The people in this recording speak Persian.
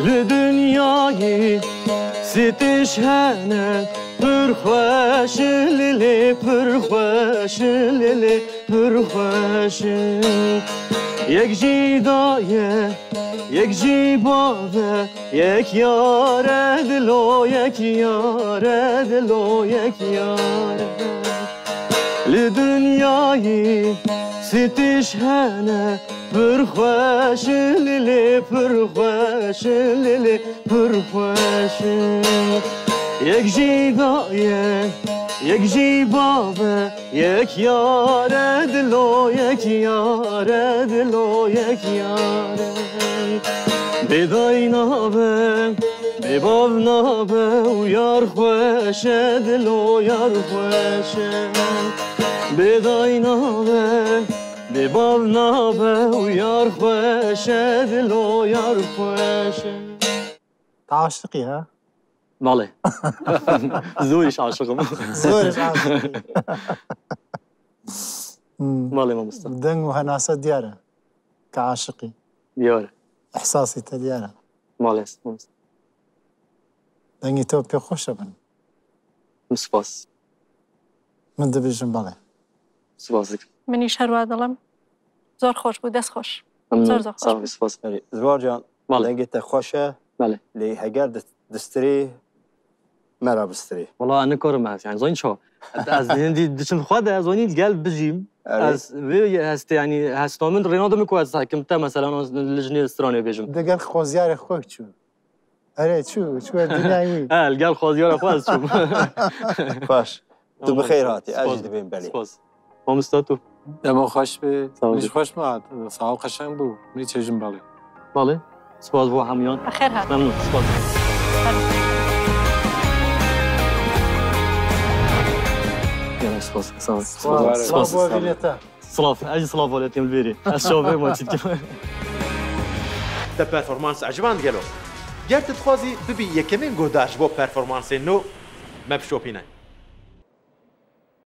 لدنیای ستش هنه پرخوش لیلی پرخوش لیلی پرخوش یک جیدایه یک جیباوه یک یار دلو یک یار دلو یک یار لدنیای ستش هنه پرخوش لیلی پرخوش لیلی پرخوش یک جیدایه یک جیباوه یک یار دلو یک یار دلو یک یار بدای نابه بباو نابه و یار خوشه دلو یار خوشه بدای نابه بباو نابه و یار خوشه دلو یار خوشه عاشقی ها؟ بله زورش عاشقم زورش عاشقی بله ما مصطفى دنگ و هناسه دیاره که عاشقی دیاره احساسی تا دیاره بله دنگی تو پی خوشه بن سپاس من دبیجم بله سپاس منی شروع دلم زور خوش بود دست خوش ممنون زور خوش صافي سپاس زوار جان بله دنگت خوشه بله لی هگر دستری مرا بستری والله انا كور ما يعني زين شو از دي دشن خد زوني قال بجيم از هست يعني هستامن رينالدو مكو از حكمته مثلا لجنه استراني بيجم دقل خوزیار خوک چو اره چو دنیایی قال خوازيار اخو از شو باش تو بخیر هاتی اجد بین بلی سپاس ما مستاتو دما خوش به سلام. میش خوش میاد ساو قشنگ بود می چشم باله بله سپاس بو حمیان بخیر هات ممنون سپاس يلا سپاس سلام سلاف و ویلیتا صلاف اجي صلاف ولاتي البيري الشوفي ما تشكي ده پرفورمانس عجبان گلو گر تتخوازی ببی یکمین گوداش بو پرفورمانس نو مبشوپینه